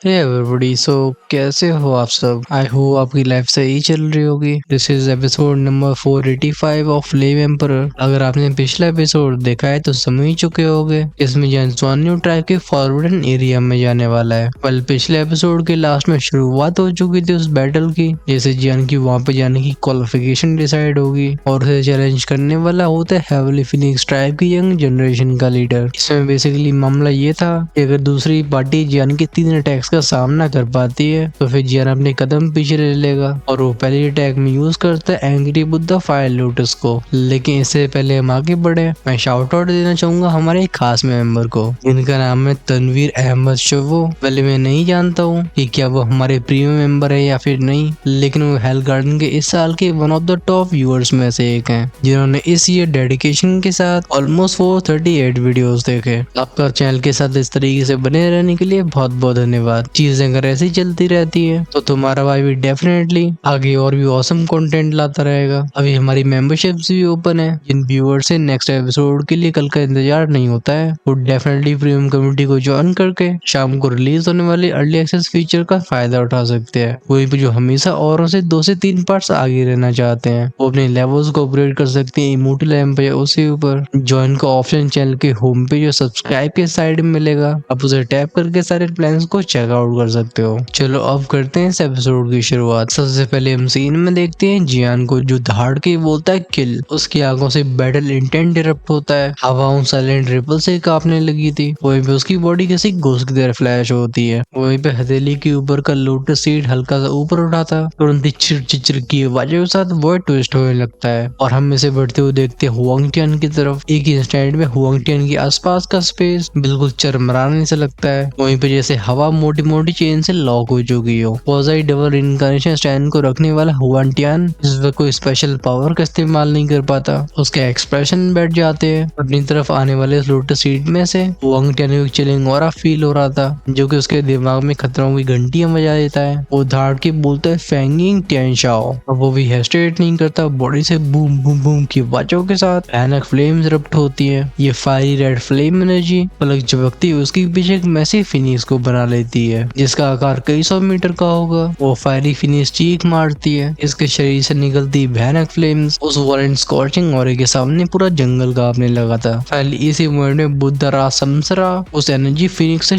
Hey everybody, सो कैसे हो आप सब। आई होप आपकी लाइफ सही चल रही होगी। This is episode number 485 of लेव एम्परर। अगर आपने पिछला एपिसोड देखा है तो समझ ही चुके होगे। इसमें जैन स्वान्यू ट्राइब के फॉरवर्डन एरिया में जाने वाला है। कल पिछले एपिसोड के लास्ट में शुरुआत हो चुकी थी उस बैटल की, जैसे जैन की वहाँ पे जाने की क्वालिफिकेशन डिसाइड होगी और उसे चैलेंज करने वाला होता है हेवली फिनिक्स ट्राइब की यंग जनरेशन का लीडर। इसमें बेसिकली मामला ये था कि अगर दूसरी पार्टी जैन के 3 अटैक्स का सामना कर पाती है तो फिर जैन अपने कदम पीछे ले लेगा और वो पहले अटैक में यूज करता है एंग्री बुद्धा फायर लोटस को। लेकिन इससे पहले हम आगे बढ़े, मैं शाउट आउट देना चाहूंगा हमारे एक खास मेंबर को जिनका नाम है तनवीर अहमद शवो। पहले मैं नहीं जानता हूँ कि क्या वो हमारे प्रीमियम मेंबर है या फिर नहीं, लेकिन वो हेल गार्डन के इस साल के one of the top viewers में से एक हैं जिन्होंने इस ईयर डेडिकेशन के साथ ऑलमोस्ट 438 वीडियोस देखे। आपका चैनल के साथ इस तरीके से बने रहने के लिए बहुत बहुत धन्यवाद। चीजें अगर ऐसी चलती रहती है तो तुम्हारा भाई भी डेफिनेटली आगे और भी ऑसम कंटेंट लाता रहेगा। अभी हमारी मेंबरशिप्स भी ओपन है। जिन व्यूअर से नेक्स्ट एपिसोड के लिए कल का इंतजार नहीं होता है वो डेफिनेटली प्रीमियम कम्युनिटी को ज्वाइन करके शाम को रिलीज होने वाले अर्ली एक्सेस फीचर का फायदा उठा सकते हैं। वहीं पे जो हमेशा औरों से 2 से 3 पार्ट्स आगे रहना चाहते हैं वो अपने लेवल्स को अपग्रेड कर सकते हैं इमोटल लैंप या उसके ऊपर। ज्वाइन का ऑप्शन चैनल के होम पे जो सब्सक्राइब के साइड में मिलेगा, आप उसे टैप करके सारे प्लान्स को चेकआउट कर सकते हो। चलो अब करते हैं इस एपिसोड की शुरुआत। सबसे पहले हम सीन में देखते हैं जियान को जो धाड़ के बोलता है किल। उसकी आंखों से बैटल इंटेंट इरप्ट होता है। हवाओं साइलेंट रिपल से कांपने लगी थी। वहीं पे उसकी बॉडी किसी घोस्ट की तरह फ्लैश होती है। वहीं पे हथेली के ऊपर का लोटस सीड हल्का सा ऊपर उठाता, तुरंत ही चिर चिर की आवाजों के साथ वो ट्विस्ट होने लगता है और हम इसे बढ़ते हुए देखते हैं हुआंग टियान की तरफ। एक इंस्टेंट में हुआंग टियान के आसपास का स्पेस बिल्कुल चरमराने से लगता है। वहीं पे जैसे हवा मोटी मोटी चेन से लॉक हो चुकी हो। पॉजाई डबल इनकारनेशन स्टैंड को रखने वाला हुआन टियान इस वक्त कोई स्पेशल पावर का इस्तेमाल नहीं कर पाता। उसके एक्सप्रेशन बैठ जाते हैं। अपनी तरफ आने वाले लोटस सीट में से हुआंग टियान को चिलिंग और फील हो रहा था जो कि उसके दिमाग में खतरों की घंटियां बजा देता है। वो धाड़ के बोलता है फेंगिंग टियान शाओ और वो भी हेस्टेट नहीं करता। बॉडी से बूम बूम बूम की आवाजों के साथ भयानक फ्लेम्स इरप्ट होती है। ये फायरी रेड फ्लेम एनर्जी पलक झपकती उसके पीछे एक मैसिव फिनिक्स को बना लेती है जिसका आकार कई 100 मीटर का होगा। वो फायरी फिनिक्स चीख मारती है। इसके शरीर से निकलती भयानक फ्लेम्स उस वॉरेंट स्कॉर्चिंग ऑरे के सामने पूरा जंगल कांपने लगा था। फाइनली इसी मोमेंट में बुद्धा समसरा उस एनर्जी फिनिक्स से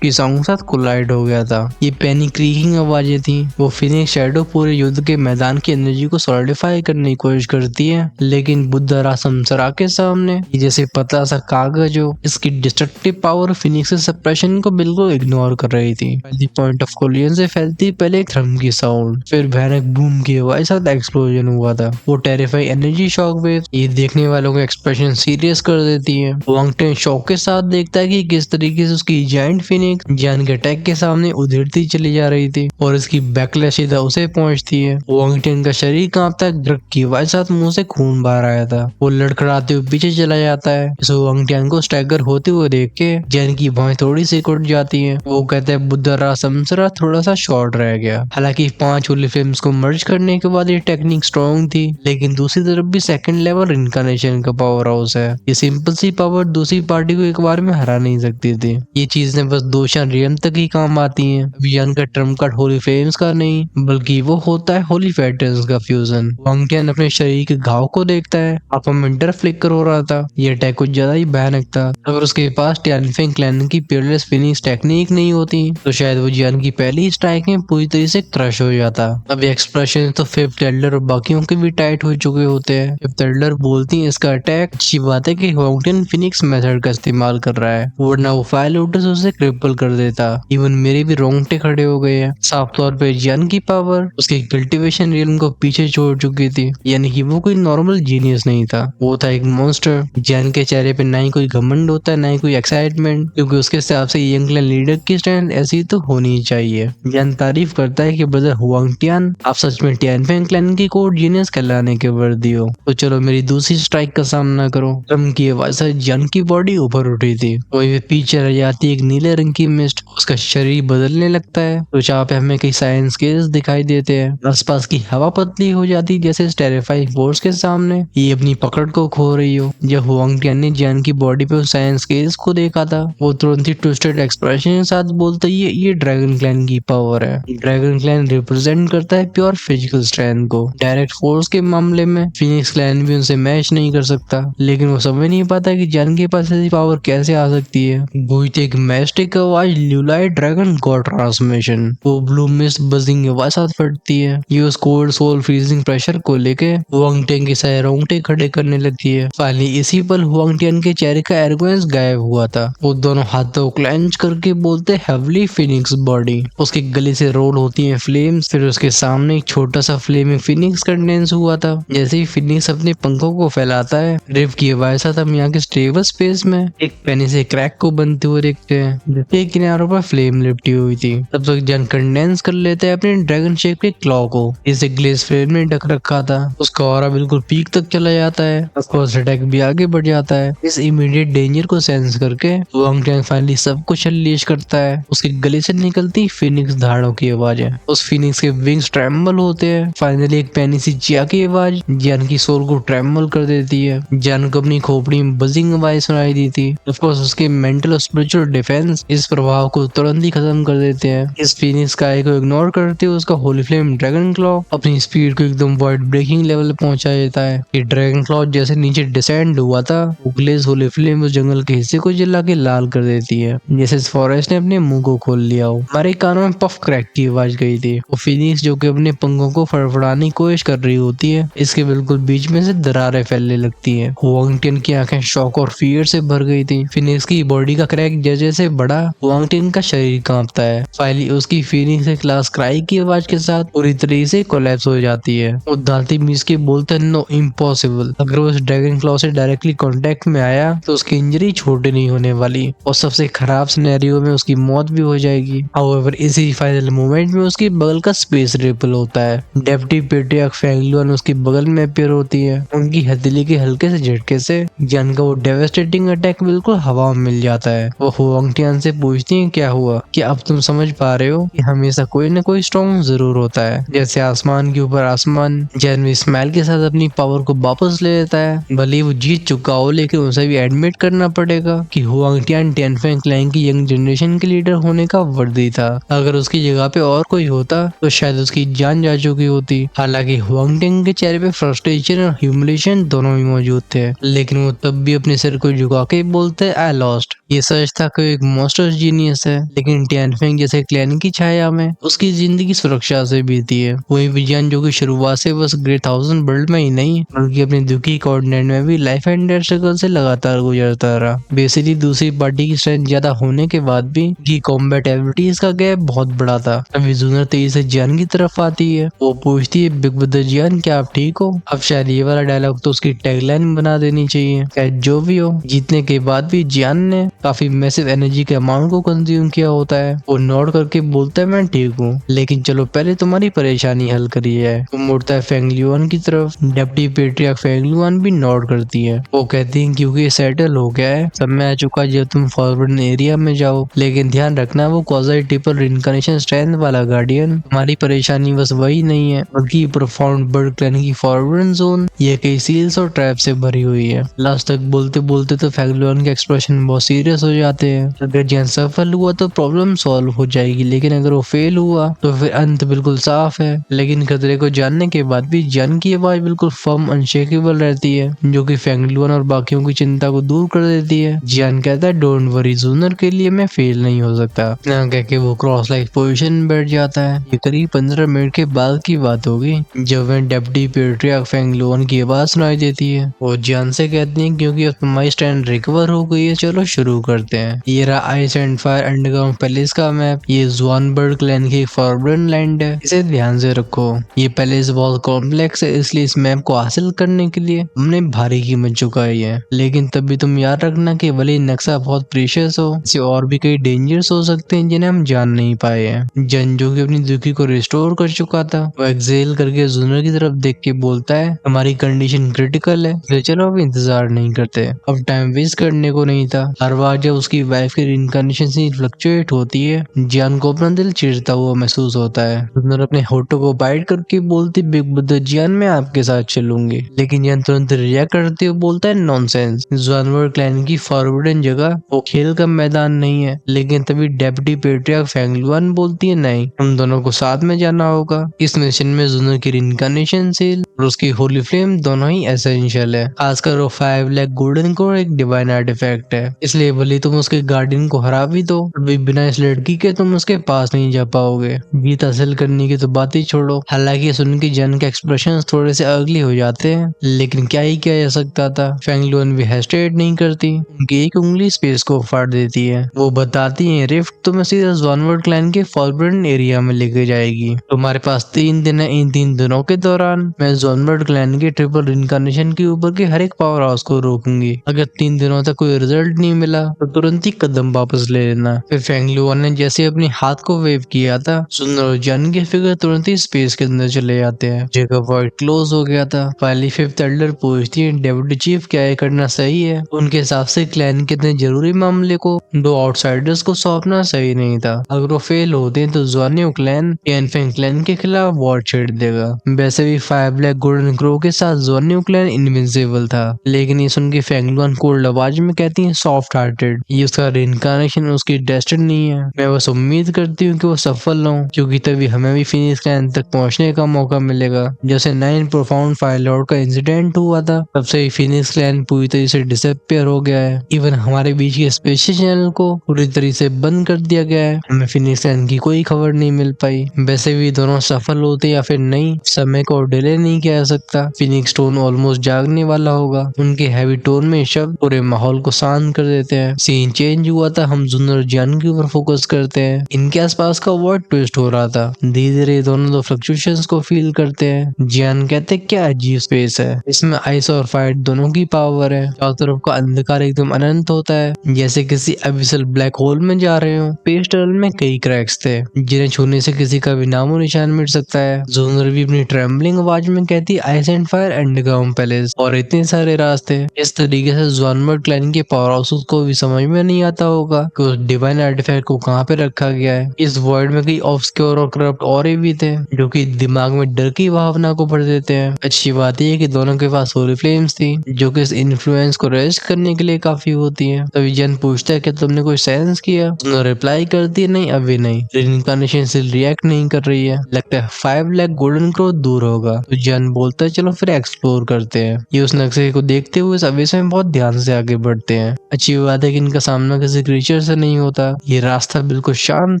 की साउंड के साथ कोलाइड हो गया था। ये पैनिक क्रीकिंग आवाजें थी। वो फिनिक्स शैडो पूरे युद्ध के मैदान की एनर्जी को सॉलिडिफाई करने की कोशिश करती है, लेकिन बुद्धा समसरा के सामने ये जैसे पतला सा कागज हो। इसकी डिस्ट्रक्टिव पावर फिनिक्स सप्रेशन को बिल्कुल इग्नोर कर रही थी। पहली पॉइंट ऑफ कोलिजन से फैलती पहले एक थ्रम की साउंड, फिर भयानक बूम की आवाज साथ एक्सप्लोजन हुआ था। वो टेरिफाई एनर्जी शॉक वेव ये देखने वालों का एक्सप्रेशन सीरियस कर देती है। वांग टियान शॉक के साथ देखता है कि किस तरीके से उसकी जायंट फिनिक्स जैन के अटैक के सामने उधरती चली जा रही थी और इसकी बैकलैश सीधा उसे पहुंचती है। वांग टियान का शरीर कांपता है। ग्रक की आवाज साथ मुंह से खून बाहर आया था। वो लड़खड़ाते हुए पीछे चला जाता है। सो वांग टियान को स्टैगर होते हुए देख के जैन की भौहें थोड़ी सी उठ जाती है। वो कहते हैं बुद्धा समसरा थोड़ा सा शॉर्ट रह गया। हालांकि 5 होली फ्लेम्स को मर्ज करने के बाद ये टेक्निक स्ट्रॉन्ग थी, लेकिन दूसरी तरफ भी सेकंड लेवल इनकारनेशन का पावर हाउस है। ये सिंपल सी पावर दूसरी पार्टी को एक बार में हरा नहीं सकती थी। ये चीजें बस दोशान रियम तक ही काम आती हैं। विजन का ट्रम्प कार्ड होली फ्लेम्स का नहीं बल्कि वो होता है होली पैटर्न्स का फ्यूजन। वांग टियान अपने शरीर के घाव को देखता है। आपका मिंटर फ्लिकर हो रहा था। ये अटैक कुछ ज्यादा ही भयानक था। अगर उसके पास टियानफेंग क्लैन की पीयरलेस फिनिक्स टेक्निक नहीं होती तो शायद वो जियान की पहली स्ट्राइक में पूरी तरह से क्रश हो जाता। अब एक्सप्रेशन तो फिफ्थ एल्डर और बाकियों के भी टाइट हो चुके होते हैं। फिफ्थ एल्डर बोलती है इसका अटैक अच्छी बात है कि हुआंग टियान फिनिक्स मेथड का इस्तेमाल कर रहा है, वरना वो फायर लोटस उसे क्रिपल कर देता। इवन मेरे भी रोंगटे खड़े हो गए हैं। साफ तौर पे जियान की पावर उसकी कल्टीवेशन रियल्म को पीछे छोड़ चुकी थी, यानी कि वो कोई नॉर्मल जीनियस नहीं था, वो था एक मॉन्स्टर। जियान के चेहरे पे ना ही कोई घमंड होता है ना ही कोई एक्साइटमेंट, क्योंकि उसके हिसाब से यंग क्लैन लीडर की स्टैंड ऐसी तो होनी ही चाहिए। जियान तारीफ करता है कि ब्रदर हुआंग टियान आप सच में टियानफेंग क्लैन की कोड जीनियस कहलाने के वर्दी हो, तो चलो मेरी दूसरी स्ट्राइक का सामना करो। ड्रम की आवाज से जियान की बॉडी ऊपर उठी थी। वही पीछे रह जाती एक नीले रंग की मिस्ट। उसका शरीर बदलने लगता है। तो जहाँ पे हमें कई साइंस केस दिखाई देते हैं। आसपास की हवा पतली हो जाती जैसे टेरिफाइंग फोर्स के सामने ये अपनी पकड़ को खो रही हो। जब हुआंग टियान ने जियान की बॉडी पे साइंस केस को देखा था वो तुरंत ही ट्विस्टेड एक्सप्रेशन के साथ बोलता बोलता है ये ड्रैगन क्लैन की पावर है। ड्रैगन क्लैन रिप्रेजेंट करता है प्योर फिजिकल स्ट्रेंथ को। डायरेक्ट फोर्स के मामले में फिनिक्स क्लैन भी उनसे मैच नहीं कर सकता, लेकिन वो समझ नहीं पाता कि जन के पास ऐसी पावर कैसे आ सकती है। गुइट एक मैस्टिक आवाज ल्यूलाई ड्रैगन गॉड ट्रांसमिशन, वो ब्लू मिस्ट बजिंग आवाज साथ फटती है। ये उस कोल्ड सोल फ्रीजिंग प्रेशर को लेके हुआंग टियन के सारे रोंगटे खड़े करने लगती है। फाइनली इसी पल हुआंग टियन के चेहरे का एरोगेंस गायब हुआ था। वो दोनों हाथों क्लेंच करके बोलते हेवली फिनिक्स बॉडी। उसके गले से रोल होती है फ्लेम्स, फिर उसके सामने एक छोटा सा फ्लेमिंग फिनिक्स कंडेंस हुआ था। जैसे ही फिनिक्स अपने पंखों को फैलाता है, रिव की आवाज साथ हम यहाँ के स्टेबल स्पेस में एक पेनी से क्रैक को बनते हुए देखते हैं, जिसके किनारों पर फ्लेम लिपटी हुई थी। तब तक जन कंडेंस कर लेते हैं अपने ड्रैगन शेप के क्लॉ को, इसे ग्लेस फ्रेम में ढक रखा था। उसका ऑरा बिल्कुल पीक तक चला जाता है। ऑफकोर्स अटैक भी आगे बढ़ जाता है। इस इमीडिएट डेंजर को सेंस करके हुआंग टियन फाइनली सब कुछ अनलीश करता है। उसके गले से निकलती फिनिक्स धाड़ों की आवाज है। उस फिनिक्स के विंग्स ट्रेम्बल होते हैं। फाइनली एक पैनी सी जिया की आवाज जैन की सोल को ट्रेम्बल कर देती है। जैन को अपनी खोपड़ी में बजिंग आवाज सुनाई दी थी। ऑफकोर्स उसके मेंटल और स्पिरिचुअल डिफेंस इस प्रभाव को तुरंत ही खत्म कर देते हैं। इस फिनिक्स का को इग्नोर करते हुए उसका होली फ्लेम ड्रैगन क्लॉ अपनी स्पीड को एकदम वर्ल्ड ब्रेकिंग लेवल पे पहुंचा देता है। ये ड्रैगन क्लॉ जैसे नीचे डिसेंड हुआ था, ग्लेज होली फ्लेम उस जंगल के हिस्से को जला के लाल कर देती है, जैसे इस फॉरेस्ट ने अपने मुंह को खोल लिया हो। हमारे कानों में पफ क्रैक की आवाज गई थी। वो फिनिक्स जो कि अपने पंखों को फड़फड़ाने की कोशिश कर रही होती है, इसके बिल्कुल बीच में से दरारें फैलने लगती है। हुआंग टियन की आंखें शॉक और फियर से भर गई थी। फिनिक्स की बॉडी का क्रैक जैसे जैसे बढ़ा, हुआंग टियन का शरीर कांपता है। फाइनली उसकी फिनिक्स एक लास्ट क्राई की आवाज के साथ पूरी तरीके से कोलैप्स हो जाती है। वो दांती मीच के बोलते हैं नो इम्पॉसिबल। अगर वो उस ड्रैगन क्लॉ से डायरेक्टली कांटेक्ट में आया तो उसकी इंजरी छोटी नहीं होने वाली और सबसे खराब सिनेरियो में उसकी मौत भी हो जाएगी। हाउएवर इसी फाइनल मोमेंट में उसकी बगल का स्पेस रिपल होता है। डेप्टी पेट्रियार्क फेंगलुआन उसके बगल में अपीयर होती है। उनकी हथेली के हल्के से झटके से जन का वो डेवास्टेटिंग अटैक बिल्कुल हवा में मिल जाता है। वो हुआंग टियन से पूछती है क्या हुआ, कि अब तुम समझ पा रहे हो कि हमेशा कोई न कोई स्टॉर्म जरूर होता है, जैसे आसमान के ऊपर आसमान। जैन भी स्माइल के साथ अपनी पावर को वापस ले लेता है। भले वो जीत चुका हो, लेकिन उसे भी एडमिट करना पड़ेगा कि हुआंग टियन टियनफेंग क्लैन की यंग जनरेशन के लीडर होने का वर्दी था। अगर उसकी जगह पे और कोई होता तो शायद उसकी जान जा चुकी होती। हालांकि हुआंग टियन के चेहरे पे फ्रस्ट्रेशन और ह्यूमिलेशन दोनों ही मौजूद थे, लेकिन वो तब भी अपने सिर को झुका के बोलते आई लॉस्ट। ये सच था कि एक मॉन्स्टर जीनियस है, लेकिन टियनफेंग जैसे क्लैन की छाया में उसकी जिंदगी सुरक्षा से बीती है। वही विजयन जो कि शुरुआत से बस ग्रेट 1000 वर्ल्ड में ही नहीं बल्कि अपने दुखी कोऑर्डिनेट में भी लाइफ एंड डेथ स्ट्रगल से लगातार गुजरता रहा। बेसिकली दूसरी पार्टी की स्ट्रेंथ ज्यादा होने के बाद भी की कॉम्बैट एबिलिटीज का गैप बहुत बड़ा था। अभी जूनर तेजी से जियान की तरफ आती है। वो पूछती है बिग ब्रदर जियान क्या आप ठीक हो। अब शायद ये वाला डायलॉग तो उसकी टैगलाइन बना देनी चाहिए। क्या जो भी हो, जीतने के बाद भी जियान ने काफी मैसिव एनर्जी के अमाउंट को कंज्यूम किया होता है। वो नोट करके बोलता है मैं ठीक हूँ, लेकिन चलो पहले तुम्हारी परेशानी हल करी है। वो मुड़ता है फेंगलुआन की तरफ। डेप्टी पेट्रियार्क फेंगलुआन भी नोट करती है। वो कहती है क्योंकि सेटल हो गया है, समय आ चुका जब तुम फॉरवर्ड एरिया में जाओ, लेकिन ध्यान रखना वो कॉज़ल रिइंकार्नेशन स्ट्रेंथ वाला गार्डियन तुम्हारी परेशानी बस वही नहीं है बल्कि प्रोफाउंड बर्ड क्लैन की फॉरवर्ड जोन ये कई सील्स और ट्रैप से भरी हुई है। लास्ट तक बोलते बोलते तो फेंगलुआन के एक्सप्रेशन बहुत सीरियस हो जाते हैं। अगर जियान सफल हुआ तो प्रॉब्लम सॉल्व हो जाएगी, लेकिन अगर वो फेल हुआ तो फिर अंत बिल्कुल साफ है। लेकिन खतरे को जानने के बाद भी जियान की आवाज बिल्कुल फर्म अनशेकेबल रहती है, जो कि फेंगलुआन और बाकियों की चिंता को दूर कर देती है। जियान कहता है डोंट वरी, जूनर के लिए मैं फेल नहीं हो सकता। ना कह के वो क्रॉस लाइक पोजीशन में बैठ जाता है। ये करीब 15 मिनट के बाद की बात होगी जब वह डेप्टी पेट्रियार्क फेंगलुआन की आवाज सुनाई देती है। वो जियान से कहती है क्योंकि अब तुम्हारी स्ट्रेंथ रिकवर हो गई है, चलो शुरू करते हैं। ये रहा ice and fire underground palace का मैप। ये ज़्वानबर्ग क्लैन की फॉरबिडन लैंड है, इसे ध्यान से रखो। ये पैलेस बहुत कॉम्प्लेक्स है, इसलिए इस मैप को हासिल करने के लिए हमने भारी कीमत चुकाई है। लेकिन तब भी तुम याद रखना कि भले नक्शा बहुत प्रीशियस हो, इसे और भी कई डेंजर्स हो सकते हैं जिन्हें हम जान नहीं पाए हैं। जन जो कि अपनी दुखी को रिस्टोर कर चुका था, वो एक्सेल करके जूनर की तरफ देख के बोलता है हमारी कंडीशन क्रिटिकल है, तो चलो अब इंतजार नहीं करते। अब टाइम वेस्ट करने को नहीं था। हर बार जब उसकी वाइफ की रिइंकार्नेशन से फ्लक्चुएट होती है, जियान को अपना दिल चिढ़ता हुआ महसूस होता है। जूनर अपने होठों को बाइट करके बोलती बिग ब्रदर जियान मैं आपके साथ चलूंगी, लेकिन जियान तुरंत रिएक्ट करते हुए बोलता है नॉनसेंस। ज़्वानबर्ग क्लैन की फॉरवर्डन जगह वो खेल का मैदान नहीं है। लेकिन तभी तभी डेप्यूटी पेट्रियार्क फेंगलुआन बोलती है नहीं, हम दोनों को साथ में जाना होगा। इस मिशन में जुनर की रिनकार्नेशन सील और उसकी होली फ्लेम दोनों ही एसेंशियल है। खासकर वो 5 लाख गोल्डन कोर एक डिवाइन आर्टिफैक्ट है, इसलिए भले तुम उसके गार्डियन को हरा भी दो, अभी बिना इस लड़की के तुम उसके पास नहीं जा पाओगे। जीत हासिल करने की तो बात ही छोड़ो। हालांकि सुन की जन के एक्सप्रेशन थोड़े से अगली हो जाते हैं, लेकिन क्या ही किया जा सकता था। फेंगलुआन भी हेस्टेट नहीं करती, उनकी एक उंगली स्पेस को फाड़ देती है। वो बताती है रिफ्ट तुम्हें सीधा ज़ॉनवर्ड क्लैन के फॉरबिडन एरिया में लेके जाएगी। तुम्हारे पास 3 दिन है, इन 3 दिनों के दौरान मैं ज़ॉनवर्ड क्लैन के ट्रिपल रिनकार्नेशन के ऊपर के हर एक पावर हाउस को रोकूंगी। अगर 3 दिनों तक कोई रिजल्ट नहीं मिला तो तुरंत ही कदम वापस ले लेना। फिर फेंगलुआन ने जैसे अपने हाथ को वेव किया था, सुनर और जन के फिगर तुरंत ही स्पेस के अंदर चले जाते हैं। जेकब वॉइड क्लोज हो गया था। फाइनली फिफ्थ एल्डर पूछती है डेप्यूटी चीफ क्या ये करना सही है। उनके हिसाब से क्लैन के इतने जरूरी मामले को 2 आउटसाइडर्स को सौंपना सही नहीं था। अगर वो फेल होते हैं तो ज़ोनियो क्लैन एनफेंग क्लैन के खिलाफ वॉर छेड़ देगा। वैसे भी 5 ब्लैक गोल्डन क्रो के साथ ज़ोनियो क्लैन इनविंसिबल था, लेकिन ये सुन के फेंगलुआन कोल्ड आवाज में कहती है सॉफ्ट हार्टेड, ये उसका रिइंकार्नेशन उसकी डेस्टिनी है। मैं बस उम्मीद करती हूँ कि वो सफल हो, क्योंकि तभी हमें भी फिनिक्स क्लैन तक पहुंचने का मौका मिलेगा। जैसे 9 प्रोफाउंड फायर लॉर्ड का इंसिडेंट हुआ था, तब से ही फिनिक्स क्लैन पूरी तरह से डिसअपियर हो गया है। इवन हमारे बीच के स्पेशल चैनल को पूरी तरह से बंद कर दिया गया है। हमें फिनिक्स क्लैन की कोई खबर नहीं मिल पाई। वैसे भी दोनों सफल होते या फिर नहीं, समय को डिले नहीं किया जा सकता। फिनिक्स स्टोन ऑलमोस्ट जागने वाला होगा। उनके हैवी टोन में शब्द पूरे माहौल को शांत कर देते हैं। सीन चेंज हुआ था, हम जुनर जान के ऊपर फोकस करते हैं। इनके आसपास का वर्ड ट्विस्ट हो रहा था। धीरे धीरे दोनों दो फ्लक्चुएशंस को फील करते हैं। जियान कहते क्या अजीब स्पेस है, इसमें आइस और फायर दोनों की पावर है। चारों तरफ का अंधकार एकदम अनंत होता है, जैसे किसी एबिसल ब्लैक होल में जा रहे हो। स्पेस टनल में कई क्रैक्स थे, जिन्हें छूने से किसी का भी नामो निशान मिट सकता है। जोनर भी अपनी ट्रेम्बलिंग आवाज में कहती ice and fire underground palace और इतने सारे रास्ते। इस तरीके से ज़ॉनवर्ड क्लैन के पावर हाउसेस को भी समझ में नहीं आता होगा कि उस डिवाइन आर्टिफैक्ट को कहाँ पे रखा गया है। इस वर्ल्ड में कई ऑब्सक्योर और करप्ट औरे भी थे, जो कि दिमाग में डर की भावना को भर देते हैं। अच्छी बात यह है कि दोनों के पास होली फ्लेम्स थी, जो कि इस इन्फ्लुएंस को रेस्ट करने के लिए काफी होती है। तभी जन पूछता है कि तुमने कोई सेंस किया? उन्होंने रिप्लाई करती है नहीं, अभी नहीं। रिइंकार्नेशन से रिएक्ट नहीं कर रही है, लगता है 5 लाख गोल्डन क्रो दूर होगा। तो जन बोलता है चलो फिर एक्सप्लोर करते हैं। ये उस नक्शे को देखते हुए सब इसमें बहुत ध्यान से आगे बढ़ते हैं। अच्छी बात है कि इनका सामना किसी क्रीचर से नहीं होता। ये रास्ता बिल्कुल शांत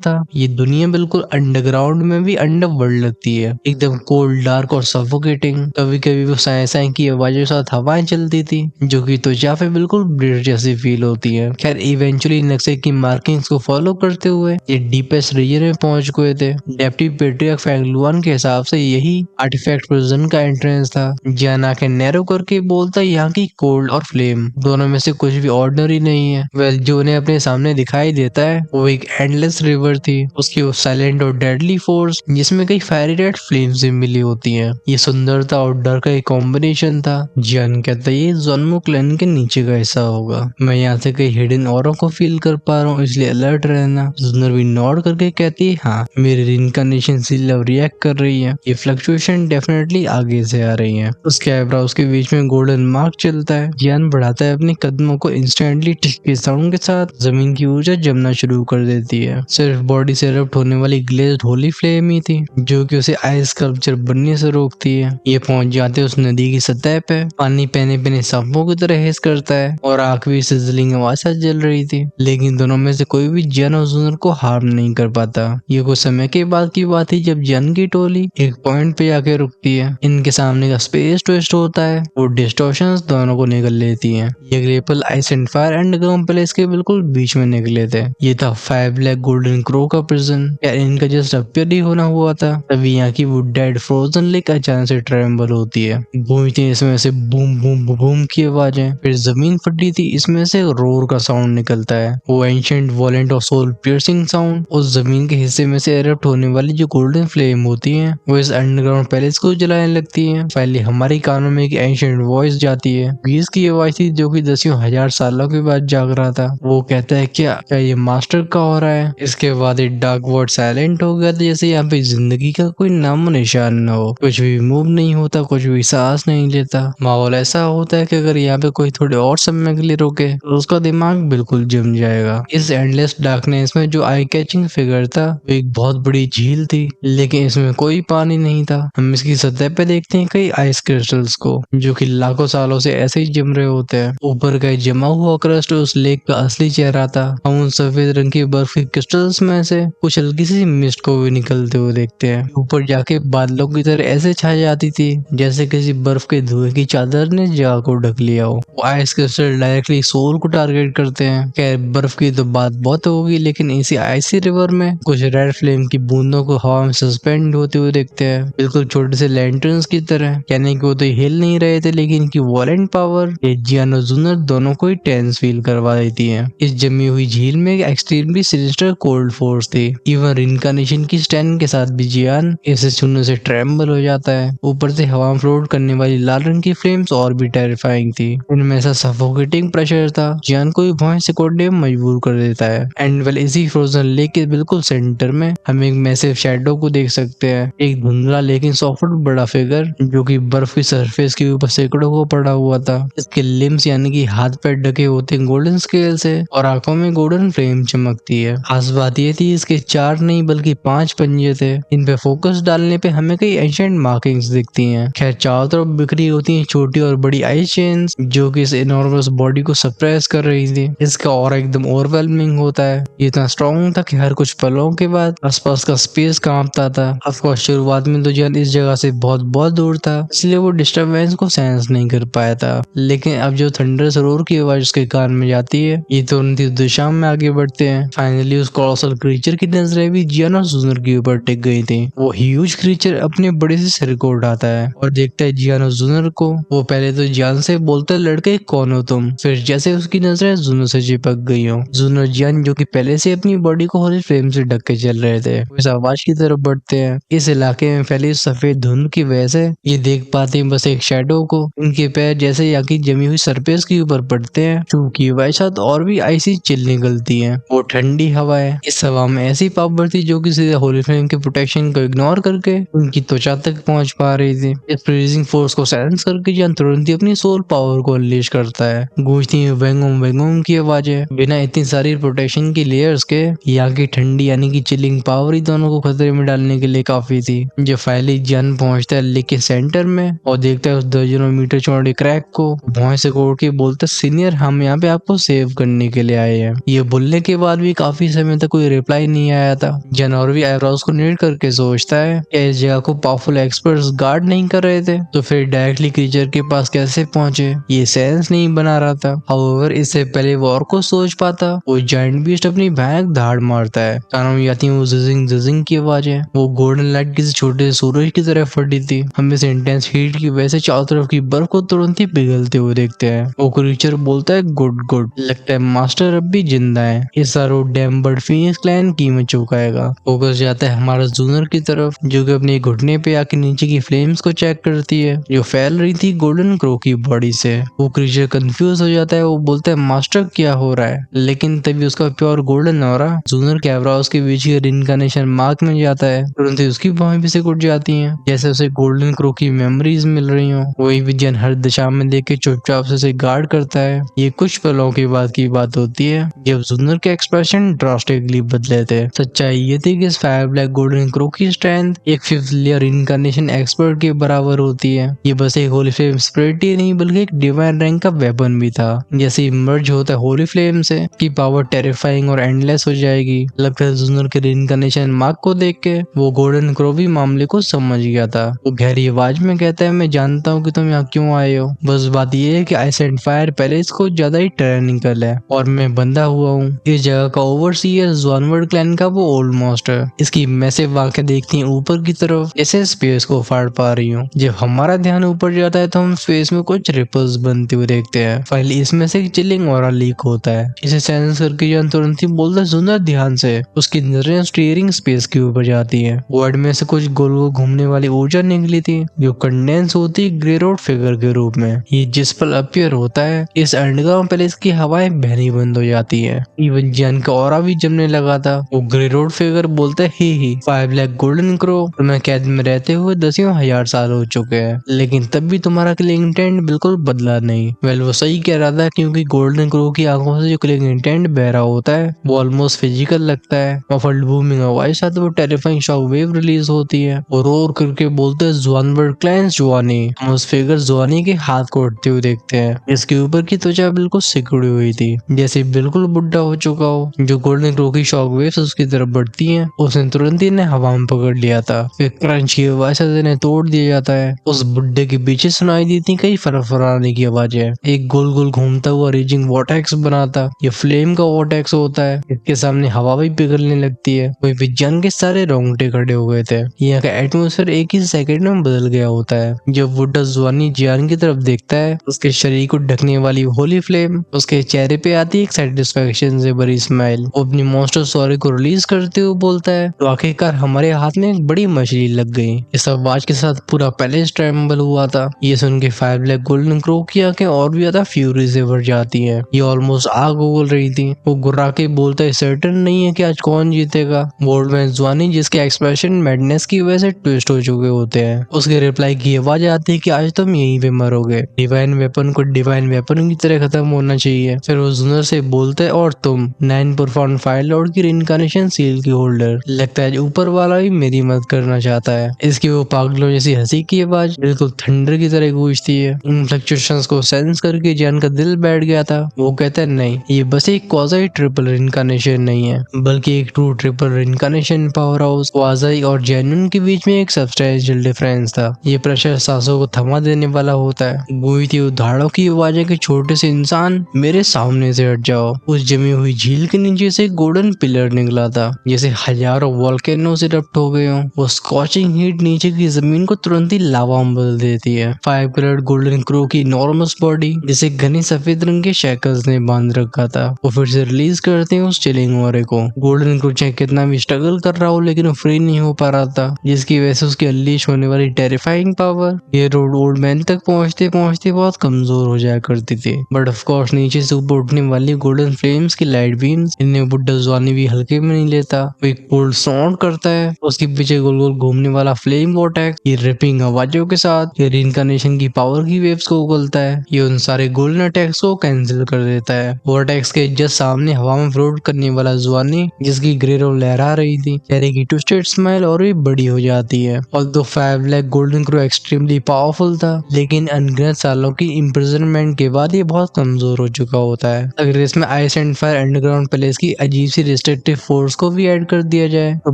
था। ये दुनिया बिल्कुल अंडरग्राउंड में भी अंडरवर्ल्ड लगती है, एकदम कोल्ड, डार्क और सफोकेटिंग। कभी कभी वो साए साए की आवाजों के साथ हवाएं चलती थी, जो कि त्वचा पे बिल्कुल ब्लेड जैसी फील होती है। खैर इवेंचुअली नक्शे की मार्किंग्स को फॉलो करते हुए ये डीपेस्ट रीजन में पहुंच गए थे। डेप्टी पेट्रियार्क फेंगलुआन के हिसाब से यही आर्टिफैक्ट प्रिजन का एंट्रेंस था। जियान आंखें नैरो करके बोलता है यहाँ की कोल्ड और फ्लेम दोनों में से कुछ भी ऑर्डिनरी नहीं है। वेल जो उन्हें अपने सामने दिखाई देता है वो एक एंडलेस रिवर थी, उसकी वो साइलेंट और डेडली फोर्स जिसमें कई फायरी रेड फ्लेम्स भी मिली होती हैं। ये सुंदरता और डर का एक कॉम्बिनेशन था। जियान कहता है ये ज़ोनमो क्लैन के नीचे का हिस्सा होगा। मैं यहाँ से कई हिडन औरों को फील कर पा रहा हूँ, इसलिए अलर्ट रहना। जुनर भी नॉड करके कहती है हाँ, मेरी रिइंकार्नेशन सील अब रिएक्ट कर रही है। ये फ्लक्चुएशन डेफिनेटली आगे से आ रही है। उसके आईब्रोज के बीच में गोल्डन मार्क चलता है। जियान बढ़ाता है अपने कदमों को, इंस्टेंटली टिक के साउंड के साथ जमीन की ऊर्जा जमना शुरू कर देती है। सिर्फ बॉडी से इरप्ट होने वाली ग्लेज्ड होली फ्लेम ही थी, जो कि उसे आइस स्कल्पचर बनने से रोकती है। ये पहुंच जाते उस नदी की सतह पे। पानी पहने पहने सांपों की तरह हिस करता है और आंख भी सिजलिंग आवाज से जल रही थी, लेकिन दोनों में से कोई भी जियान और जुनर को हार्म नहीं कर पाता। ये कुछ समय के बाद की बात थी जब जियान की टोली एक पॉइंट पे आके रुकती है। इनके सामने का स्पेस ट्विस्ट होता है, वो डिस्टॉर्शंस दोनों को निकल लेती हैं। ये ग्लेपल ice and fire underground palace के बिल्कुल बीच में निकले थे। ये था 5 लाख गोल्डन क्रो का प्रिजन। यार इनका जस्ट अपियर ही होना हुआ था, तभी यहाँ की वो डेड फ्रोजन लेक अचानक से ट्रेम्बल होती है। गूंजती इसमें से बूम बूम बूम की आवाजें, फिर जमीन फटी थी, इसमें से रोर का साउंड निकलता है, वो एंशिएंट वॉलेंट और सोल पियर्सिंग साउंड। उस जमीन के हिस्से में से एरप्ट होने वाली जो गोल्डन फ्लेम होती है वो इस अंडरग्राउंड पैलेस को जलाने लगती है। पहले हमारी कानों में एक एंशिएंट वॉइस जाती है, बीस की आवाज थी, जो कि दसियों हजार सालों के बाद जाग रहा था। वो कहता है क्या ये मास्टर का हो रहा है? इसके बाद एक डार्क वर्ड साइलेंट हो गया था, जैसे यहाँ पे जिंदगी का कोई नामो निशान न हो। कुछ भी मूव नहीं होता, कुछ भी सांस नहीं लेता। माहौल ऐसा होता है कि अगर यहाँ पे कोई थोड़े और समय के लिए रुके तो उसका दिमाग बिल्कुल जम जाएगा। इस एंडलेस इस डार्कनेस में जो आई कैचिंग फिगर था वो एक बहुत बड़ी झील थी, लेकिन इसमें कोई पानी नहीं था। हम इसकी सतह पे देखते हैं कई आइस क्रिस्टल्स को जो कि लाखों सालों से ऐसे ही जम रहे होते हैं। ऊपर का जमा हुआ क्रस्ट उस लेक का असली चेहरा था। हम उन सफेद रंग की बर्फ के क्रिस्टल्स में से कुछ हल्की सी मिस्ट को भी निकलते हुए देखते हैं। ऊपर जाके बादलों की तरह ऐसे छा जाती थी जैसे किसी बर्फ के धुएं की चादर ने जगह को ढक लिया हो। वो आइस क्रिस्टल डायरेक्टली सोल को टारगेट करते हैं। खैर बर्फ की तो बात बहुत होगी, लेकिन इसी आइसी रिवर में कुछ रेड फ्लेम की बूंदों को हवा में सस्पेंड होते हुए देखते हैं, बिल्कुल छोटे से लैंटर्न्स की तरह। यानी कि वो तो हिल नहीं रहे थे, लेकिन इनकी वॉलेंट पावर ये जियान और जूनर दोनों को ही टेंस फील करवा देती है। इस जमी हुई झील में एक्सट्रीमली सिनिस्टर कोल्ड फोर्स थी। इवन इनकार्नेशन की स्टैंड के साथ भी जियान इसे छूने से ट्रेम्बल हो जाता है। ऊपर से हवा में फ्लोट करने वाली लाल रंग की फ्लेम्स और भी टेरिफाइंग थी। इनमें ऐसा सफोकेटिंग प्रेशर था जियान को भी भौं से कोडने में मजबूर कर देता है। एंड वेल इसी फ्रोजन लेक के बिल्कुल सेंटर में हम एक मैसिव शैडो को देख सकते हैं। एक धुंधला लेकिन 100 फुट बड़ा फिगर जो कि बर्फ की सरफेस के ऊपर सैकड़ों को पड़ा हुआ था। इसके लिम्स यानी कि हाथ पैर ढके होते हैं गोल्डन स्केल से और आंखों में गोल्डन फ्लेम चमकती है। खास बात ये थी इसके 4 नहीं बल्कि 5 पंजे थे। इन पे फोकस डालने पे हमें कई एंशिएंट मार्किंग्स दिखती हैं। खैर चारों तरफ बिखरी होती हैं छोटी और बड़ी आइस चेन्स जो कि इस इनॉर्मस बॉडी को सप्रेस कर रही थी। इसका ऑरा एकदम ओवरवेलमिंग होता है। ये इतना स्ट्रॉन्ग था कि हर कुछ पलों के बाद आसपास का स्पेस कांपता था। ऑफकोर्स शुरुआत में तो जियान इस जगह से बहुत बहुत दूर था, इसलिए वो डिस्टरबेंस को सेंस नहीं कर पाया था। लेकिन अब जो थंडरस रोर की आवाज उसके कान में जाती है, ये तुरंत ही दिशा में आगे बढ़ते हैं। फाइनली उस कॉलोसल क्रीचर की नजरें भी जियान और जूनर के ऊपर टिक गई थी। वो ह्यूज क्रीचर अपने बड़े से सिर को उठाता है और देखता है जियान और जूनर को। वो पहले तो जियान से बोलता है लड़के कौन हो तुम। फिर जैसे उसकी नजरें जूनर से चिपक गई हो, जूनर जियान जो कि पहले से अपनी बॉडी को होली फ्लेम से ढक के चल रहे थे इस आवाज की तरफ बढ़ते हैं। इस इलाके में फैली सफेद धुंध की वजह से ये देख पाते हैं बस एक शैडो को। इनके पैर जैसे यहाँ की जमी हुई सरफेस के ऊपर पड़ते हैं क्योंकि वैसा और भी ऐसी चिल निकलती है। वो ठंडी हवा है। इस हवा में ऐसी पावर थी जो कि सीधे होली फ्लेम के प्रोटेक्शन को इग्नोर करके उनकी त्वचा तक पहुंच पा रही थी। इस फ्रीजिंग फोर्स को सेंस करके जान तुरंत ही अपनी सोल पावर को अनलीश करता है। गूंजती है वेंगोम वेंगोम की आवाजें। बिना इतनी सारी प्रोटेक्शन की लेयर्स के यहाँ की ठंडी यानी कि चिलिंग पावर ही दोनों को खतरे में डालने के लिए काफी थी। जो फाइनली जन पहुंचता है लेक के सेंटर में और देखता है उस दर्जनों मीटर चौड़े क्रैक को। भौं से कोड़ के बोलता सीनियर हम यहाँ पे आपको सेव करने के लिए आए हैं। ये बोलने के बाद भी काफी समय तक कोई रिप्लाई नहीं आया था। जन और भी आईब्रोज को नीड करके सोचता है कि इस जगह को पावरफुल एक्सपर्ट्स गार्ड नहीं कर रहे थे तो फिर डायरेक्टली क्रीचर के पास कैसे पहुंचे, ये सेंस नहीं बना रहा था। हाउएवर इससे पहले वो और को सोच पाता, वो जायंट बीस्ट अपनी भयानक धाड़ मारता है। कानों में आती है वो जिजिंग जिजिंग की आवाजें। वो गोल्डन लाइट किसी छोटे सूरज की तरह फटी थी। हम इस इंटेंस हीट की वजह से चारों तरफ की बर्फ को तुरंत ही पिघलते हुए देखते हैं। वो क्रीचर बोलता है गुड गुड, लगता है मास्टर अब भी जिंदा है। इस सारो डैम बर्ड फीनिक्स क्लैन कीमत चुकाएगा। फोकस जाता है हमारा जूनर की तरफ जो कि अपने घुटने पे आके नीचे की फ्लेम्स को चेक करती है जो फैल रही थी गोल्डन क्रो की बॉडी से। वो क्रीचर कंफ्यूज हो जाता है। वो बोलता है मास्टर क्या हो रहा है, लेकिन तभी उसका प्योर गोल्डन ऑरा जूनर के आईब्रोज के बीच की रिइंकार्नेशन मार्क में जाता है। तुरंत ही उसकी बाहें भी सिकुड़ जाती हैं जैसे उसे गोल्डन क्रो की मेमोरीज मिल रही हो। वही विजन हर दिशा में देख के चुपचाप से उसे गार्ड करता है। ये कुछ पलों के बाद की बात होती है जब जूनर के एक्सप्रेशन ड्रास्टिकली बदले थे। सच्चाई ये थी कि इस फायर ब्लैक गोल्डन क्रो की स्ट्रेंथ एक 5th लेयर इनकार्नेशन एक्सपर्ट के बराबर होती है। ये बस एक होली फ्लेम स्पिरिट ही नहीं बल्कि एक डिवाइन रैंक का वेपन भी था। जैसे मर्ज होता है होली फ्लेम से की पावर टेरिफाइंग और एंडलेस हो जाएगी। लगता है जूनर के रिइंकार्नेशन मार्क को देख के वो गोल्डन क्रो भी मामले को समझ गया था। वो गहरी आवाज में कहता है मैं जानता हूँ कि तुम यहाँ क्यों आए हो, बस बात ये है कि आइस एंड फायर पैलेस को ज्यादा ही टेक्निकल है और मैं बंधा हुआ हूँ। इस जगह का ओवरसीयर ज़्वानवर्ड क्लैन का वो ओल्ड मास्टर। इसकी मैसिव आंखें देखती हैं ऊपर की तरफ जैसे स्पेस को फाड़ पा रही हूँ। जब हमारा ध्यान ऊपर जाता है तो हम स्पेस में कुछ रिपल्स बनते हुए देखते हैं। फाइनली इसमें से चिलिंग ऑरा लीक होता है। इसे सेंस करके जान तुरंत ही बोलता है सुंदर ध्यान से। उसकी नजरें स्टीयरिंग स्पेस के ऊपर जाती है। वर्ड में से कुछ गोल गोल घूमने वाली ऊर्जा निकली थी जो कंडेंस होती ग्रे रोड फिगर के रूप में। ये जिस पल अपीयर होता है इस अंडरग्राउंड पैलेस की हवाएं बहनी बंद हो जाती है। इवन जन का ऑरा भी जमने लगा था। वो ग्रे रोड फिगर बोलता है ही 5 लाख गोल्डन क्रो तुम्हें कैद में रहते हुए 10,000 साल हो चुके हैं, लेकिन तब भी तुम्हारा किलिंग इंटेंट बिल्कुल बदला नहीं। वेल वो सही कह रहा था क्योंकि गोल्डन क्रो की आंखों से जो किलिंग इंटेंट बह रहा होता होता है वो ऑलमोस्ट फिजिकल लगता है। मफल्ड बूमिंग आवाज साथ वो टेरिफाइंग शॉक वेव रिलीज होती है और रोर करके बोलते हैं जुआनवर क्लैंस जुआनी। हम उस फिगर जुआनी के हाथ को उठते हुए देखते हैं। इसके ऊपर की त्वचा बिल्कुल सिकुड़ी हुई थी, जैसे बिल्कुल बुढ़ा हो चुका हो। जो गोल्डन क्रो की शॉक वेव्स उसकी तरफ बढ़ती हैं, उसने तुरंत ही इन्हें हवा में पकड़ लिया था। फिर क्रंच की आवाज से इन्हें तोड़ दिया जाता है। उस बुड्ढे के पीछे सुनाई दी थी कई फरफराने की आवाजें। एक गोल गोल घूमता हुआ रीजिंग वॉटेक्स बनाता। ये फ्लेम का वॉटेक्स होता है। इसके सामने हवा भी पिघलने लगती है। कोई विज्ञान के सारे रोंगटे खड़े हो गए थे। यहाँ का एटमोसफेयर एक ही सेकंड में बदल गया होता है। जब बुड्ढा जुआनी जियान की तरफ देखता है, उसके शरीर को ढकने वाली होली फ्लेम उसके चेहरे पे आती है एक सेटिस्फेक्शन से भरी स्माइल। वो अपनी मॉन्स्टर सॉरी को रिलीज करते हुए बोलता है, तो आखिरकार हमारे हाथ में एक बड़ी मछली लग गई। इस आवाज के साथ पूरा पैलेस ट्रेम्बल हुआ था। ये सुन के 5 ब्लैक गोल्डन क्रो की आंखें और भी ज्यादा फ्यूरी से भर जाती हैं। ये ऑलमोस्ट आग उगल रही थी। वो गुर्रा के बोलता है सर्टेन नहीं है कि आज कौन जीतेगा। वर्ल्ड में जुआनी जिसके एक्सप्रेशन मैडनेस की वजह से ट्विस्ट हो चुके होते हैं, उसके रिप्लाई की आवाज आती है कि आज तुम यहीं पे मरोगे। डिवाइन वेपन को डिवाइन वेपन की तरह खत्म होना चाहिए। फिर वो जुनर से बोलता है, और तुम 9 परफॉर्म फायर लॉर्ड की रिइंकार्नेशन सील की होल्डर। लगता है ऊपर वाला भी मेरी मदद करना चाहता है। इसकी वो पागलों जैसी हंसी की आवाज बिल्कुल थंडर की तरह गूंजती है। इन फ्लक्चुएशंस को सेंस करके जैन का दिल बैठ गया था। वो कहता है नहीं, ये बस एक क्वाज़ी ट्रिपल रिइंकार्नेशन नहीं है, बल्कि एक true triple reincarnation power house. क्वाज़ी और जेन्युइन के बीच में एक सब्सटेंशियल डिफरेंस था। ये प्रेशर सांसों को थमा देने वाला होता है। गूंजती उधाड़ों की आवाजें के छोटे से इंसान मेरे सामने से हट जाओ। उस जमी हुई झील के नीचे से गोल्डन पिलर निकला था, जैसे हजारों वोल्केनो इरप्ट हो गए हों। वो स्कॉचिंग हीट नीचे की जमीन को तुरंत ही लावा में बदल देती है। 5 कलर्ड गोल्डन क्रो की नॉर्मस बॉडी जिसे घने सफेद रंग के शैकल्स ने बांध रखा था, वो फिर से रिलीज करते हैं उस चिलिंग ऑरे को। गोल्डन क्रो चाहे कितना भी स्ट्रगल कर रहा हो, लेकिन वो फ्री नहीं हो पा रहा था, जिसकी वजह से उसकी अनलीश होने वाली टेरिफाइंग पावर ये रोड ओल्ड मैन तक पहुंचते पहुंचते बहुत कमजोर हो जाया करती थी। बट ऑफ कोर्स नीचे से ऊपर उठने वाली गोल्डन फ्लेम्स की लाइट बीम्स इन्हें बुड्ढा जुआनी भी हल्के में नहीं लेता। वो एक कोल्ड साउंड करता है। उसके पीछे गोल गोल घूमने वाला फ्लेम वॉटेक्स ये रिपिंग आवाजों के साथ ये रिइंकार्नेशन की पावर की वेव्स को उगलता है। ये उन सारे गोल्डन अटैक्स को कैंसिल कर देता है। वॉटेक्स के जस्ट सामने हवा में फ्लोट करने वाला जुआनी जिसकी ग्रे रोल लहरा रही थी, चेहरे की ट्विस्टेड स्माइल और भी बड़ी हो जाती है। और दो 5 black golden crow extremely powerful था, लेकिन अनगिनत सालों की इम्प्रिजनमेंट के बाद ये बहुत कमजोर हो चुका होता है। अगर इसमें ice and fire underground palace की अजीब सी रिस्ट्रिक्टिव फोर्स को भी ऐड कर दिया जाए, तो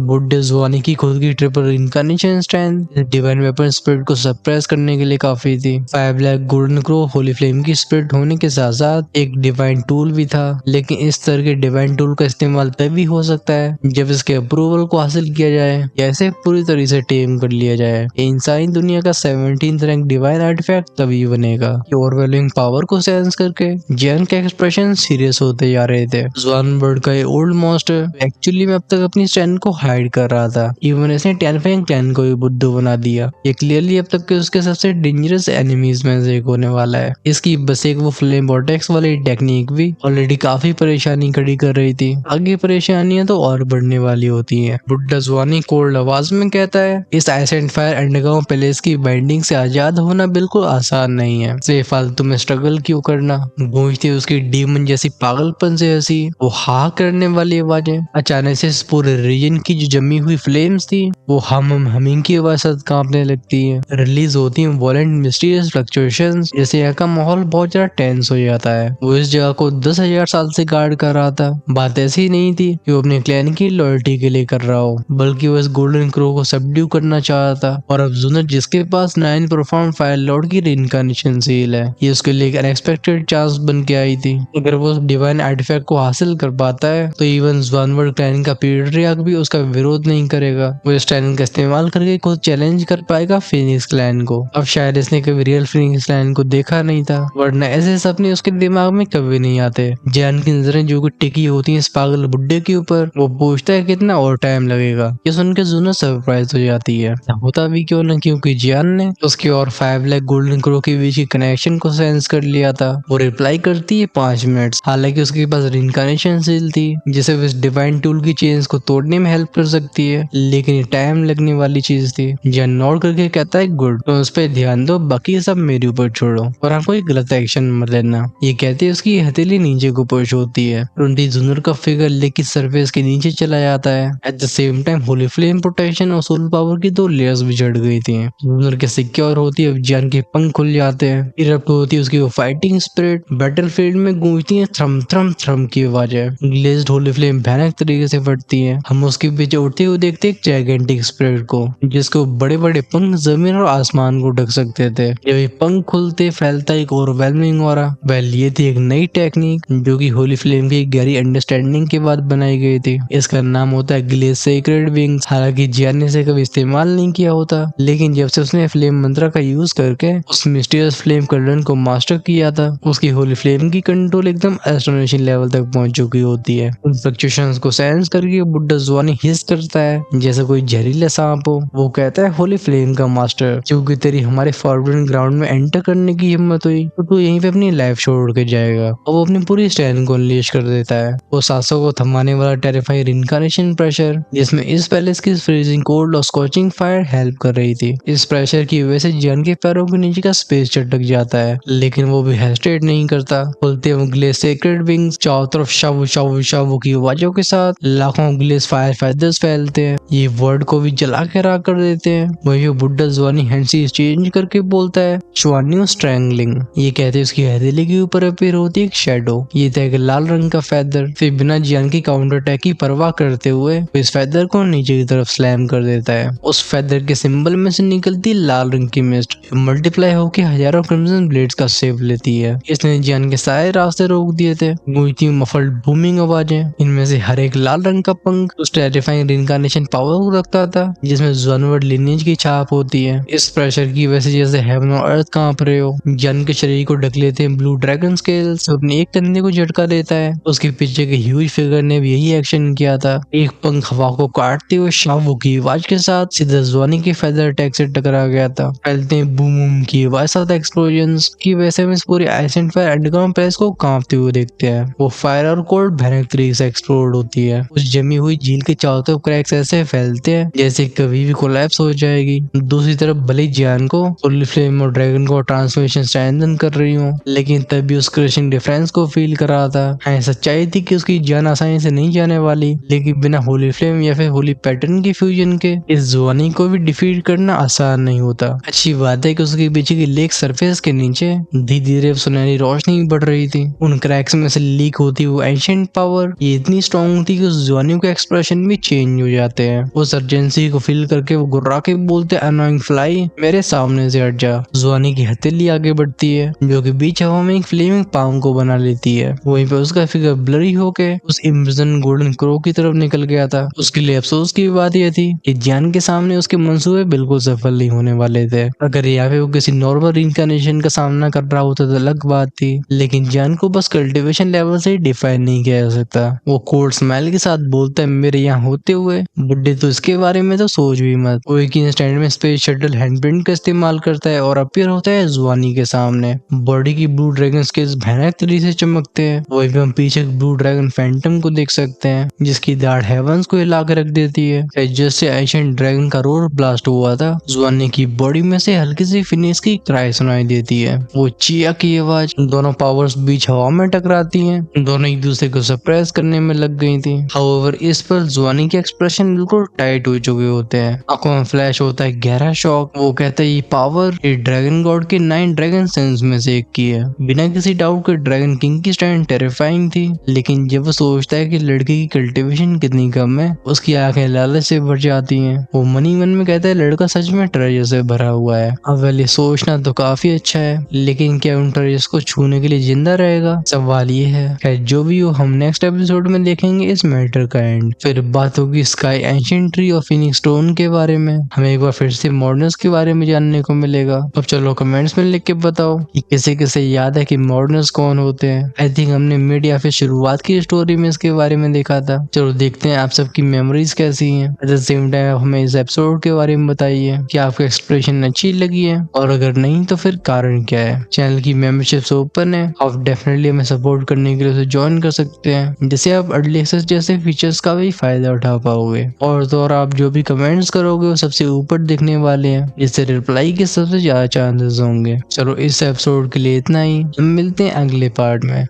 बुड्ढे जुआनी की खुद की triple reincarnation strength divine weapon spirit को सप्रेस करने के लिए काफी थी। 5 black golden crow holy flame की स्पिरिट होने के साथ साथ एक डिवाइन टूल भी था, लेकिन इस तरह के डिवाइन टूल का इस्तेमाल तभी हो सकता है जब इसके अप्रूवल को हासिल किया जाए या इसे पूरी तरह से टेम कर लिया जाए। इंसानी दुनिया का 17th रैंक डिवाइन आर्टिफैक्ट तभी बनेगा। ओवरवेलमिंग पावर को सेंस करके जैन के एक्सप्रेशन सीरियस होते जा रहे थे। जुआन बर्ड का ये ओल्ड मॉन्स्टर एक्चुअली में अब तक अपनी स्ट्रेंथ को हाइड कर रहा था। इवन इसने टेरिफाइंग क्लैन को भी बुद्धू बना दिया। ये क्लियरली अब तक के उसके सबसे डेंजरस एनिमीज में से एक होने वाला है। इसकी बस एक वो फ्लेम वॉर्टेक्स वाली टेक्निक भी ऑलरेडी काफी परेशानी खड़ी कर रही थी। आगे परेशानियां तो और बढ़ने वाली होती हैं। बुड्ढा जुआनी कोल्ड आवाज में कहता है, इस ice and fire underground palace की बाइंडिंग से आजाद होना बिल्कुल आसान नहीं है। से फालतू में स्ट्रगल क्यों करना। गूंजती उसकी डीमन जैसी पागलपन से हंसी, वो हा करने वाली आवाजें अचानक से इस पूरे रीजन की जो जमी हुई फ्लेम्स थी वो हमिंग की आवाज साथ कांपने लगती है। रिलीज होती है वॉलेंट मिस्टीरियस फ्लक्चुएशंस, जैसे यहाँ का माहौल बहुत ज्यादा टेंस हो जाता है। वो इस जगह को 10,000 साल से गार्ड कर रहा था। बात ऐसी नहीं थी कि वो अपने क्लैन की लॉयल्टी के लिए कर रहा हो, बल्कि वो इस गोल्डन क्रो को सबड्यू करना चाहता था। और अब जुनर जिसके पास 9 परफॉर्म फायर लॉर्ड की रिइंकार्नेशन सील है, ये उसके लिए एक अनएक्सपेक्टेड चांस बन के आई थी। अगर वो डिवाइन आर्टिफैक्ट को हासिल कर पाता है तो इवन जुआनवर्ड क्लैन का पीट्रियार्क भी उसका विरोध नहीं करेगा। वो इस टैलेंट का इस्तेमाल करके खुद चैलेंज कर पाएगा फिनिक्स क्लैन को। अब शायद इसने कभी रियल फिनिक्स क्लैन को देखा नहीं था, वरना ऐसे सपने उसके दिमाग में कभी नहीं आते। जैन की नजरें जो कि टिकी होती हैं इस पागल बुड्ढे के ऊपर, वो पूछता है कितना और टाइम लगेगा। ये सुन के जुनर सरप्राइज हो जाती है। होता भी क्यों ना, क्योंकि जैन ने उसके और 5 ब्लैक गोल्डन क्रो के बीच की कनेक्शन को सेंस कर लिया था। वो रिप्लाई करती है 5 मिनट्स। हालांकि उसके पास रिइंकार्नेशन सील थी जिसे वो इस डिवाइन टूल की चेन्स को तोड़ने में हेल्प कर सकती है, लेकिन ये टाइम लगने वाली चीज थी। जैन नोट करके कहता है गुड, तो उस पर ध्यान दो, बाकी सब मेरे ऊपर छोड़ो और हाँ कोई गलत एक्शन मत लेना। ये कहते उसकी हथेली नीचे को पुश होती है। तुरंत ही जूनियर का फिगर लेक की सरफेस के नीचे चला जाता है। At the same time Holi flame protection और सोल पावर की 2 लेयर्स भी चढ़ गई थी। जूनियर के सिक्योर होती है, जियान के पंख खुल जाते हैं। इरप्ट होती है उसकी वो फाइटिंग स्पिरिट। बैटलफील्ड में गूंजती है थ्रम थ्रम थ्रम की आवाजें। ग्लेज्ड होली फ्लेम भयानक तरीके से फटती है। हम उसके पीछे उड़ते हुए देखते एक जाइगेंटिक स्पिरिट को, जिसको बड़े बड़े पंख जमीन और आसमान को ढक सकते थे। जब ये पंख खुलते फैलता एक ओवरवेलमिंग ऑरा। वेल, ये थी एक नई टेक्निक जो कि होली फ्लेम की गहरी अंडरस्टैंडिंग के बाद बनाई गई थी। इसका नाम होता है ग्लेज सेक्रेड विंग्स। हालांकि जियान ने इसे कभी इस्तेमाल नहीं किया होता, लेकिन जब से उसने फ्लेम मंत्रा का यूज करके उस मिस्टीरियस फ्लेम कर्लन को मास्टर किया था, उसकी होली फ्लेम की कंट्रोल एकदम एस्टोनिशिंग लेवल तक पहुंच चुकी होती है। उन फ्लक्चुएशंस को सेंस करके बुड्ढा जुआनी हिस करता है जैसे कोई जहरीला सांप हो। वो कहता है, होली फ्लेम का मास्टर, क्योंकि तेरी हमारे फॉरबिडन ग्राउंड में एंटर करने की हिम्मत हुई तो तू यहीं पे अपनी लाइफ छोड़ के जाएगा। और वो अपनी पूरी स्ट्रेंथ को अनलीश कर देता है। वो सांसों को थमाने वाला टेरिफाइंग इनकार्नेशन प्रेशर, जिसमें इस पैलेस की फ्रीजिंग कोल्ड और स्कॉचिंग फायर हेल्प कर रही थी। इस प्रेशर की वजह से जियान के पैरों के नीचे का स्पेस चटक जाता है, लेकिन वो भी हेस्टेट नहीं करता। खुलते हुए ग्लेज सेक्रेड विंग्स चारों तरफ शावू शावू शावू की आवाजों के साथ लाखों ग्लेज फायर फेदर्स फैलते हैं। ये वर्ड को भी जला के राख कर देते हैं। वही बुड्ढा जुआनी हैंडसी चेंज करके बोलता है, शुआन्यू स्ट्रैंगलिंग। ये कहते उसकी हथेली के ऊपर अपीयर होती है एक शेडो। ये था एक लाल रंग का फेदर। फिर बिना जियान की काउंटर अटैक की परवाह करते हुए इस फेदर को नीचे की तरफ स्लैम कर देता है। उस फेदर के सिंबल में से निकलती लाल रंग की मिस्ट मल्टीप्लाई होकर हजारों क्रिम्सन ब्लेड्स का शेप लेती है। इसने जियान के सारे रास्ते रोक दिए थे। गूंजती मफल्ड बूमिंग आवाजें, इनमें से हर एक लाल रंग का पंख उस टेरिफाइंग रिइंकार्नेशन पावर को रखता था, जिसमें जानवर लिनेज की छाप होती है। इस प्रेशर की वजह से जैसे हेवन और अर्थ कांप रहे हो। जियान के शरीर को ढक लेते हैं ब्लू ड्रैगन स्केल्स। अपने एक कंधे को झटका देता है। उसके पीछे के ह्यूज फिगर ने भी यही एक्शन किया था। एक पंख हवा को काटते हुए शावू की आवाज के साथ सीधा जुआनी के फेदर अटैक से टकरा गया था। फैलते हैं बूम बूम की आवाज साथ एक्सप्लोजंस की वजह से हम इस पूरे आइसेंट फायर अंडरग्राउंड प्लेस को कांपते हुए देखते हैं। वो फायर और कोल्ड भयानक तरीके से एक्सप्लोड होती है। उस जमी हुई झील के चारों तरफ क्रैक्स ऐसे फैलते हैं जैसे कभी भी कोलैप्स हो जाएगी। दूसरी तरफ भले जियान को होली फ्लेम और ड्रैगन को ट्रांसफॉर्मेशन स्ट्रेंथन कर रही हूँ, लेकिन तब भी उस क्रशिंग डिफरेंस को फील कर रहा था। हाँ, सच्चाई थी कि उसकी जान आसानी से नहीं जाने वाली, लेकिन बिना होली फ्लेम या फिर होली पैटर्न की फ्यूजन के इस जुआनी को भी डिफीट करना आसान नहीं होता। अच्छी बात है कि उसके पीछे की लेक सरफेस के नीचे धीरे धीरे सुनहरी रोशनी बढ़ रही थी। उन क्रैक्स में से लीक होती हुई एंशिएंट पावर ये इतनी स्ट्रॉन्ग थी कि उस जुआनी के एक्सप्रेशन भी चेंज हो जाते हैं। उस अर्जेंसी को फील करके वो गुर्रा के बोलते, अनोइंग फ्लाई, मेरे सामने से हट जा। जुआनी की हथेली आगे बढ़ती है, जो कि बीच हवा में एक फ्लेमिंग पाम को बना लेती है। वहीं पे उसका फिगर ब्लरी होके उस इम्प्रिजन गोल्डन क्रो की तरफ निकल गया था। उसके लिए अफसोस की बात यह थी कि जियान के सामने उसके मंसूबे बिल्कुल सफल नहीं होने वाले थे। अगर यहाँ पे वो किसी नॉर्मल रिइंकार्नेशन का सामना कर रहा होता तो अलग बात थी, लेकिन जियान को बस कल्टीवेशन लेवल से ही डिफाइन नहीं किया जा सकता। वो कोल्ड स्माइल के साथ बोलता है, मेरे यहाँ होते हुए बुड्ढे तो इसके बारे में तो सोच भी मत। वो एक इंस्टेंट में स्पेस शटल हैंडप्रिंट का इस्तेमाल करता है और अपीयर होता है जुआनी के सामने। बॉडी की ब्लू ड्रैगन स्केल्स भयानक तरीके से चमकते हैं। वही पे हम पीछे ब्लू ड्रैगन फैंटम को देख सकते हैं, जिसकी दाढ़ हेवंस को हिला के रख देती है। जैसे एशियन ड्रैगन का रोर ब्लास्ट हुआ था, जुआनी की बॉडी में से हल्की सी फिनिश की क्राई सुनाई देती है। वो चिया की आवाज, दोनों पावर्स बीच हवा में टकराती हैं। दोनों एक दूसरे को सप्रेस करने में लग गई थी। हाउएवर इस पर जुआनी के एक्सप्रेशन बिल्कुल टाइट हो चुके होते हैं। आंखों में फ्लैश होता है गहरा शॉक। वो कहता है, ये पावर ये ड्रैगन गॉड के 9 ड्रैगन सन्स में से एक की है। बिना किसी डाउट के ड्रैगन किंग की स्टैंड टेरिफाइंग थी, लेकिन जब वो सोचता है कि लड़के की कल्टीवेशन कितनी कम है, उसकी आंखें लालच से भर जाती हैं। वो मनी मन में कहता है, लड़का सच में ट्रेजर से भरा हुआ है। अब ये सोचना तो काफी अच्छा है, लेकिन क्या उन ट्रेजर्स को छूने के लिए जिंदा रहेगा? सवाल ये है। खैर जो भी हो, हम नेक्स्ट एपिसोड में देखेंगे इस मैटर का एंड। फिर बात होगी स्काई एंशिएंट ट्री और फिनिक्स स्टोन के बारे में। हमें एक बार फिर से मॉडर्न्स के बारे में जानने को मिलेगा। अब चलो कमेंट्स में लिख के बताओ कि किसे किसे याद है कि मॉडर्न्स कौन होते हैं। आई थिंक हमने मिड या फिर शुरुआत की स्टोरी में इसके बारे में देखा था। चलो देखते हैं आप सबकी मेमोरीज कैसी हैं। एट द सेम टाइम हमें इस एपिसोड के बारे में बताइए कि आपको एक्सप्रेशन अच्छी लगी है, और अगर नहीं तो फिर कारण क्या है। चैनल की मेंबरशिप ओपन है, आप डेफिनेटली हमें सपोर्ट करने के लिए उसे ज्वाइन कर सकते हैं, जिससे आप अर्ली एक्सेस जैसे फीचर्स का भी फायदा उठा पाओगे। और तो और आप जो भी कमेंट्स करोगे वो सबसे ऊपर दिखने वाले हैं, जिससे रिप्लाई के सबसे ज्यादा चांसेस होंगे। चलो इस एपिसोड के लिए इतना ही, हम मिलते हैं अगले पार्ट में।